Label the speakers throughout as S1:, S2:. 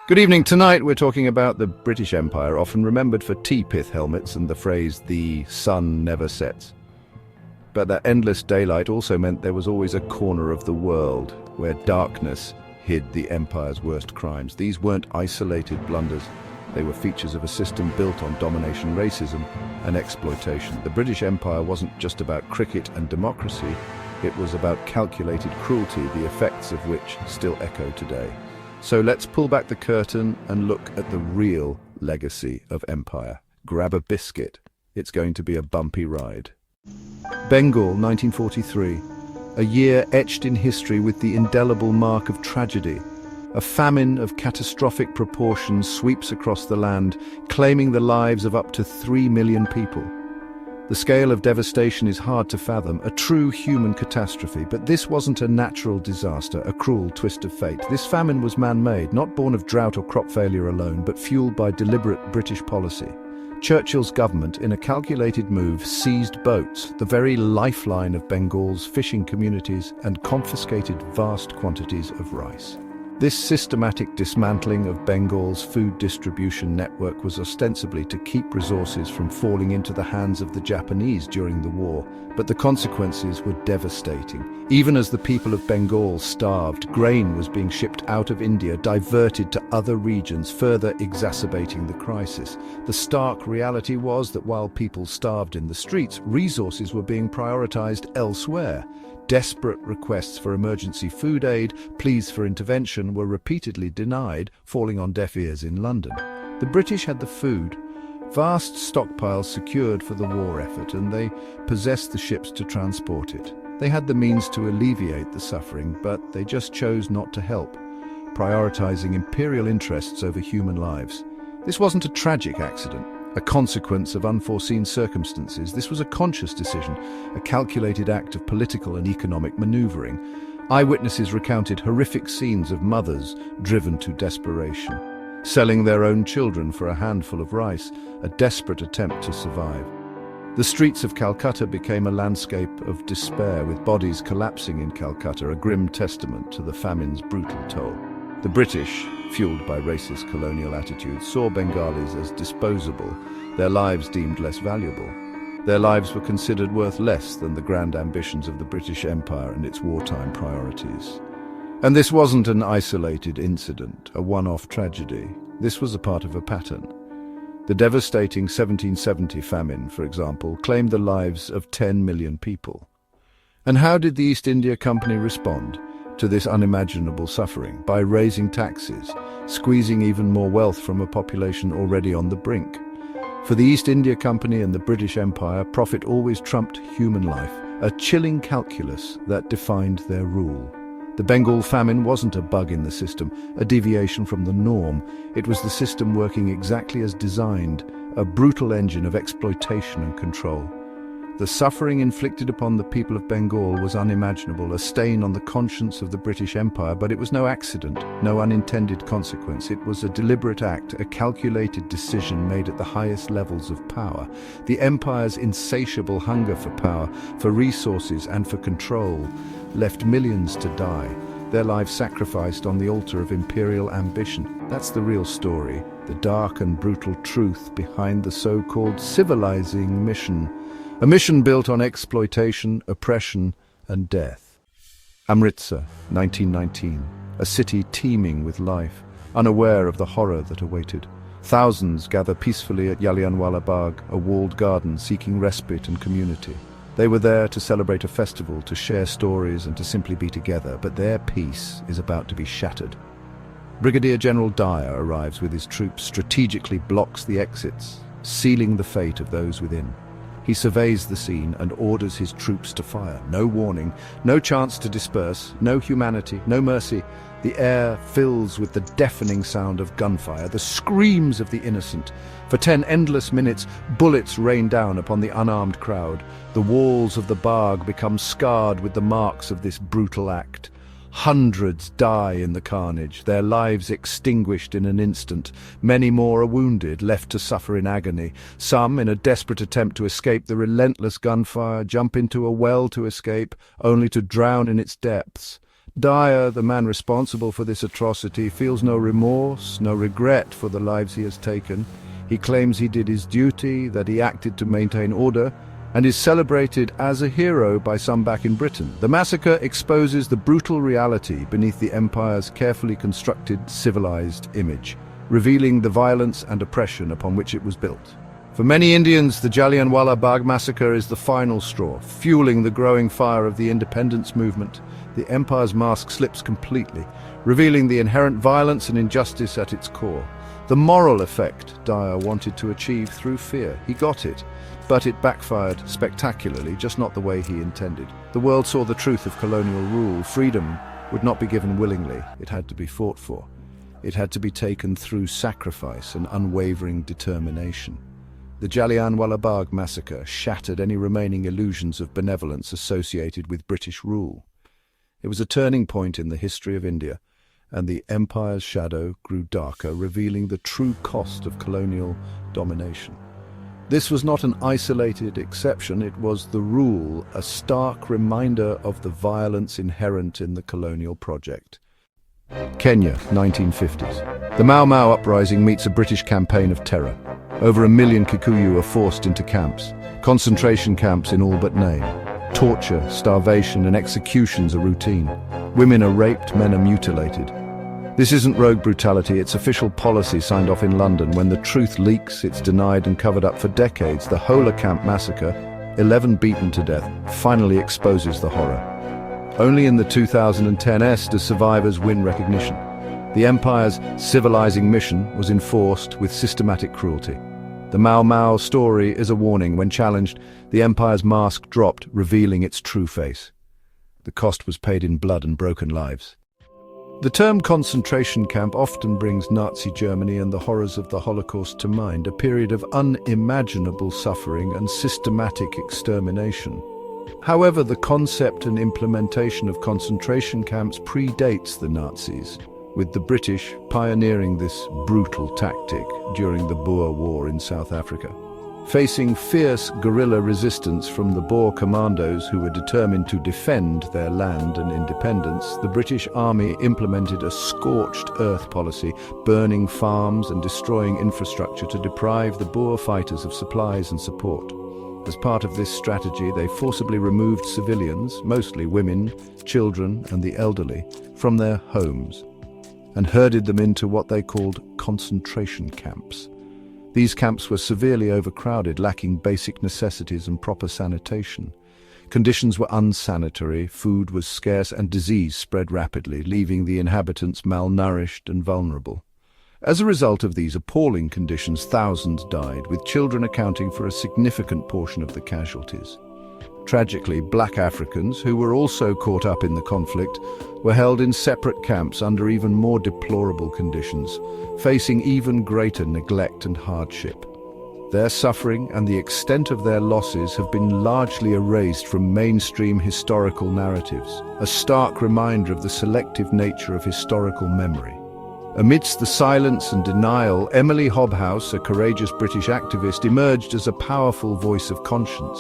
S1: Good evening. Tonight we're talking about the British Empire, often remembered for tea-pith helmets and the phrase, "the sun never sets." But that endless daylight also meant there was always a corner of the world where darkness hid the empire's worst crimes. These weren't isolated blunders. They were features of a system built on domination, racism, and exploitation. The British Empire wasn't just about cricket and democracy. It was about calculated cruelty, the effects of which still echo today. So let's pull back the curtain and look at the real legacy of empire. Grab a biscuit. It's going to be a bumpy ride. Bengal, 1943. A year etched in history with the indelible mark of tragedy. A famine of catastrophic proportions sweeps across the land, claiming the lives of up to 3 million people. The scale of devastation is hard to fathom, a true human catastrophe. But this wasn't a natural disaster, a cruel twist of fate. This famine was man-made, not born of drought or crop failure alone, but fueled by deliberate British policy. Churchill's government, in a calculated move, seized boats, the very lifeline of Bengal's fishing communities, and confiscated vast quantities of rice. This systematic dismantling of Bengal's food distribution network was ostensibly to keep resources from falling into the hands of the Japanese during the war, but the consequences were devastating. Even as the people of Bengal starved, grain was being shipped out of India, diverted to other regions, further exacerbating the crisis. The stark reality was that while people starved in the streets, resources were being prioritized elsewhere. Desperate requests for emergency food aid, pleas for intervention were repeatedly denied, falling on deaf ears in London. The British had the food, vast stockpiles secured for the war effort, and they possessed the ships to transport it. They had the means to alleviate the suffering, but they just chose not to help, prioritizing imperial interests over human lives. This wasn't a tragic accident, a consequence of unforeseen circumstances. This was a conscious decision, a calculated act of political and economic maneuvering. Eyewitnesses recounted horrific scenes of mothers driven to desperation, selling their own children for a handful of rice, a desperate attempt to survive. The streets of Calcutta became a landscape of despair, with bodies collapsing in Calcutta, a grim testament to the famine's brutal toll. The British, fueled by racist colonial attitudes, saw Bengalis as disposable, their lives deemed less valuable. Their lives were considered worth less than the grand ambitions of the British Empire and its wartime priorities. And this wasn't an isolated incident, a one-off tragedy. This was a part of a pattern. The devastating 1770 famine, for example, claimed the lives of 10 million people. And how did the East India Company respond to this unimaginable suffering? By raising taxes, squeezing even more wealth from a population already on the brink. For the East India Company and the British Empire, profit always trumped human life, a chilling calculus that defined their rule. The Bengal famine wasn't a bug in the system, a deviation from the norm. It was the system working exactly as designed, a brutal engine of exploitation and control. The suffering inflicted upon the people of Bengal was unimaginable, a stain on the conscience of the British Empire, but it was no accident, no unintended consequence. It was a deliberate act, a calculated decision made at the highest levels of power. The empire's insatiable hunger for power, for resources and for control, left millions to die, their lives sacrificed on the altar of imperial ambition. That's the real story, the dark and brutal truth behind the so-called civilizing mission. A mission built on exploitation, oppression, and death. Amritsar, 1919, a city teeming with life, unaware of the horror that awaited. Thousands gather peacefully at Jallianwala Bagh, a walled garden seeking respite and community. They were there to celebrate a festival, to share stories, and to simply be together, but their peace is about to be shattered. Brigadier General Dyer arrives with his troops, strategically blocks the exits, sealing the fate of those within. He surveys the scene and orders his troops to fire. No warning, no chance to disperse, no humanity, no mercy. The air fills with the deafening sound of gunfire, the screams of the innocent. For 10 endless minutes, bullets rain down upon the unarmed crowd. The walls of the Bagh become scarred with the marks of this brutal act. Hundreds die in the carnage, their lives extinguished in an instant. Many more are wounded, left to suffer in agony. Some, in a desperate attempt to escape the relentless gunfire, jump into a well to escape, only to drown in its depths. Dyer, the man responsible for this atrocity, feels no remorse, no regret for the lives he has taken. He claims he did his duty, that he acted to maintain order, and is celebrated as a hero by some back in Britain. The massacre exposes the brutal reality beneath the empire's carefully constructed, civilized image, revealing the violence and oppression upon which it was built. For many Indians, the Jallianwala Bagh massacre is the final straw, fueling the growing fire of the independence movement. The empire's mask slips completely, revealing the inherent violence and injustice at its core. The moral effect Dyer wanted to achieve through fear. He got it, but it backfired spectacularly, just not the way he intended. The world saw the truth of colonial rule. Freedom would not be given willingly. It had to be fought for. It had to be taken through sacrifice and unwavering determination. The Jallianwala Bagh massacre shattered any remaining illusions of benevolence associated with British rule. It was a turning point in the history of India, and the empire's shadow grew darker, revealing the true cost of colonial domination. This was not an isolated exception, it was the rule, a stark reminder of the violence inherent in the colonial project. Kenya, 1950s. The Mau Mau uprising meets a British campaign of terror. Over 1 million Kikuyu are forced into camps, concentration camps in all but name. Torture, starvation, and executions are routine. Women are raped, men are mutilated. This isn't rogue brutality, it's official policy signed off in London. When the truth leaks, it's denied and covered up for decades. The Hola Camp massacre, 11 beaten to death, finally exposes the horror. Only in the 2010s do survivors win recognition. The empire's civilizing mission was enforced with systematic cruelty. The Mau Mau story is a warning. When challenged, the empire's mask dropped, revealing its true face. The cost was paid in blood and broken lives. The term concentration camp often brings Nazi Germany and the horrors of the Holocaust to mind, a period of unimaginable suffering and systematic extermination. However, the concept and implementation of concentration camps predates the Nazis, with the British pioneering this brutal tactic during the Boer War in South Africa. Facing fierce guerrilla resistance from the Boer commandos who were determined to defend their land and independence, the British Army implemented a scorched earth policy, burning farms and destroying infrastructure to deprive the Boer fighters of supplies and support. As part of this strategy, they forcibly removed civilians, mostly women, children, and the elderly, from their homes, and herded them into what they called concentration camps. These camps were severely overcrowded, lacking basic necessities and proper sanitation. Conditions were unsanitary, food was scarce, and disease spread rapidly, leaving the inhabitants malnourished and vulnerable. As a result of these appalling conditions, thousands died, with children accounting for a significant portion of the casualties. Tragically, black Africans, who were also caught up in the conflict, were held in separate camps under even more deplorable conditions, facing even greater neglect and hardship. Their suffering and the extent of their losses have been largely erased from mainstream historical narratives, a stark reminder of the selective nature of historical memory. Amidst the silence and denial, Emily Hobhouse, a courageous British activist, emerged as a powerful voice of conscience.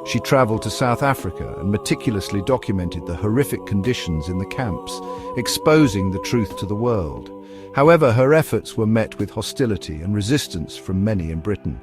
S1: She travelled to South Africa and meticulously documented the horrific conditions in the camps, exposing the truth to the world. However, her efforts were met with hostility and resistance from many in Britain,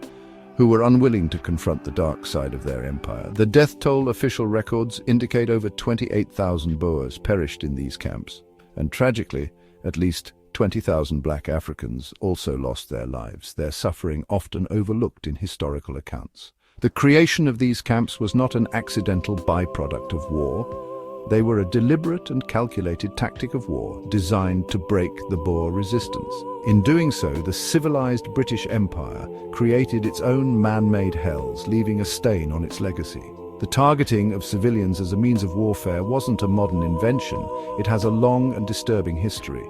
S1: who were unwilling to confront the dark side of their empire. The death toll official records indicate over 28,000 Boers perished in these camps, and tragically, at least 20,000 black Africans also lost their lives, their suffering often overlooked in historical accounts. The creation of these camps was not an accidental byproduct of war. They were a deliberate and calculated tactic of war designed to break the Boer resistance. In doing so, the civilized British Empire created its own man-made hells, leaving a stain on its legacy. The targeting of civilians as a means of warfare wasn't a modern invention. It has a long and disturbing history.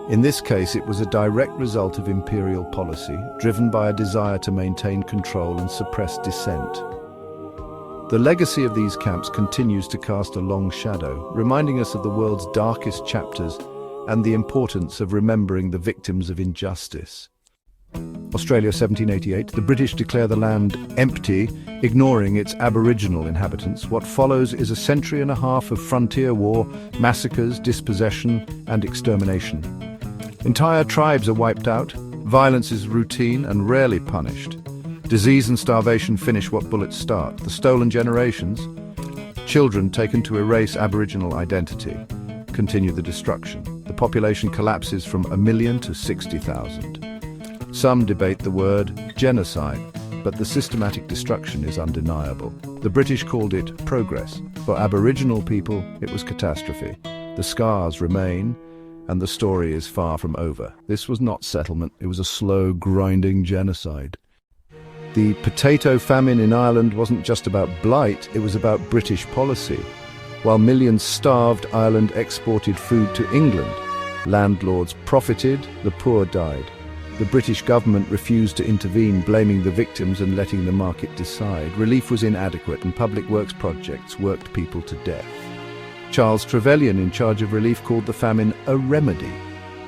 S1: In this case, it was a direct result of imperial policy, driven by a desire to maintain control and suppress dissent. The legacy of these camps continues to cast a long shadow, reminding us of the world's darkest chapters and the importance of remembering the victims of injustice. Australia 1788, the British declare the land empty, ignoring its Aboriginal inhabitants. What follows is a century and a half of frontier war, massacres, dispossession, and extermination. Entire tribes are wiped out, violence is routine and rarely punished. Disease and starvation finish what bullets start. The stolen generations, children taken to erase Aboriginal identity, continue the destruction. The population collapses from 1 million to 60,000. Some debate the word genocide, but the systematic destruction is undeniable. The British called it progress. For Aboriginal people, it was catastrophe. The scars remain, and the story is far from over. This was not settlement, it was a slow, grinding genocide. The potato famine in Ireland wasn't just about blight, it was about British policy. While millions starved, Ireland exported food to England. Landlords profited, the poor died. The British government refused to intervene, blaming the victims and letting the market decide. Relief was inadequate and public works projects worked people to death. Charles Trevelyan, in charge of relief, called the famine a remedy.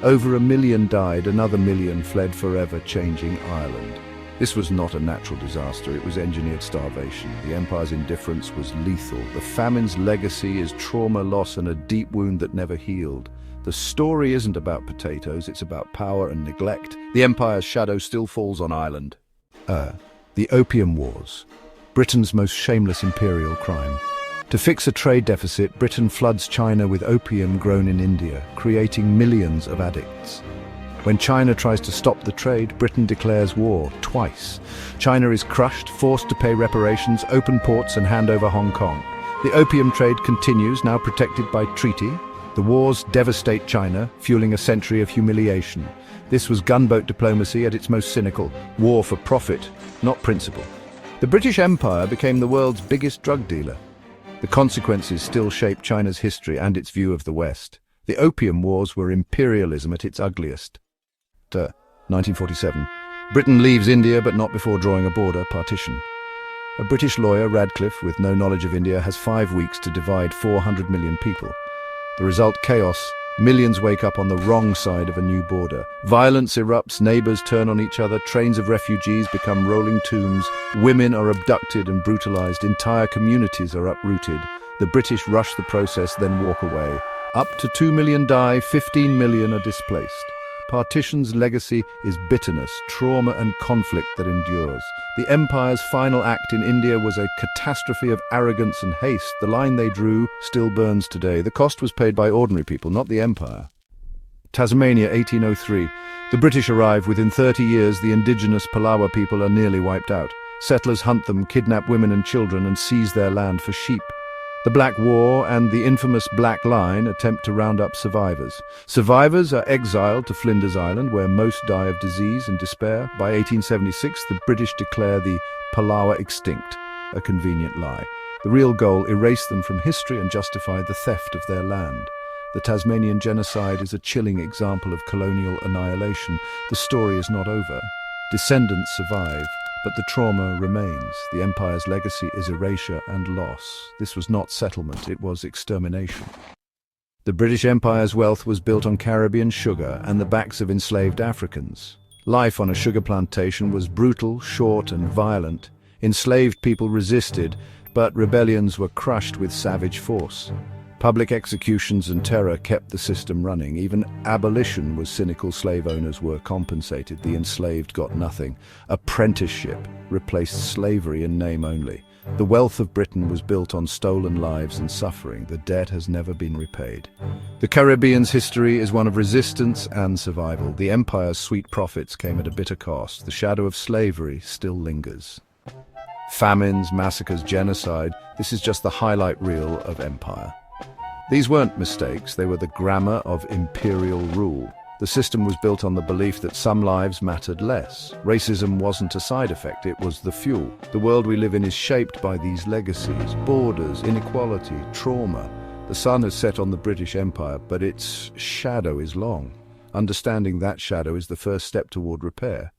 S1: Over 1 million died, another 1 million fled forever, changing Ireland. This was not a natural disaster, it was engineered starvation. The empire's indifference was lethal. The famine's legacy is trauma, loss, and a deep wound that never healed. The story isn't about potatoes, it's about power and neglect. The empire's shadow still falls on Ireland. The Opium Wars, Britain's most shameless imperial crime. To fix a trade deficit, Britain floods China with opium grown in India, creating millions of addicts. When China tries to stop the trade, Britain declares war twice. China is crushed, forced to pay reparations, open ports, and hand over Hong Kong. The opium trade continues, now protected by treaty. The wars devastate China, fueling a century of humiliation. This was gunboat diplomacy at its most cynical, war for profit, not principle. The British Empire became the world's biggest drug dealer. The consequences still shape China's history and its view of the West. The Opium Wars were imperialism at its ugliest. 1947. Britain leaves India, but not before drawing a border, partition. A British lawyer, Radcliffe, with no knowledge of India, has 5 weeks to divide 400 million people. The result, chaos. Millions wake up on the wrong side of a new border. Violence erupts, neighbors turn on each other, trains of refugees become rolling tombs, women are abducted and brutalized, entire communities are uprooted. The British rush the process, then walk away. Up to 2 million die, 15 million are displaced. Partition's legacy is bitterness, trauma and conflict that endures. The empire's final act in India was a catastrophe of arrogance and haste. The line they drew still burns today. The cost was paid by ordinary people, not the empire. Tasmania, 1803. The British arrive. Within 30 years, the indigenous Palawa people are nearly wiped out. Settlers hunt them, kidnap women and children, and seize their land for sheep. The Black War and the infamous Black Line attempt to round up survivors. Survivors are exiled to Flinders Island, where most die of disease and despair. By 1876, the British declare the Palawa extinct, a convenient lie. The real goal, erase them from history and justify the theft of their land. The Tasmanian genocide is a chilling example of colonial annihilation. The story is not over. Descendants survive, but the trauma remains. The empire's legacy is erasure and loss. This was not settlement, it was extermination. The British Empire's wealth was built on Caribbean sugar and the backs of enslaved Africans. Life on a sugar plantation was brutal, short, and violent. Enslaved people resisted, but rebellions were crushed with savage force. Public executions and terror kept the system running. Even abolition was cynical. Slave owners were compensated. The enslaved got nothing. Apprenticeship replaced slavery in name only. The wealth of Britain was built on stolen lives and suffering. The debt has never been repaid. The Caribbean's history is one of resistance and survival. The empire's sweet profits came at a bitter cost. The shadow of slavery still lingers. Famines, massacres, genocide. This is just the highlight reel of empire. These weren't mistakes, they were the grammar of imperial rule. The system was built on the belief that some lives mattered less. Racism wasn't a side effect, it was the fuel. The world we live in is shaped by these legacies: borders, inequality, trauma. The sun has set on the British Empire, but its shadow is long. Understanding that shadow is the first step toward repair.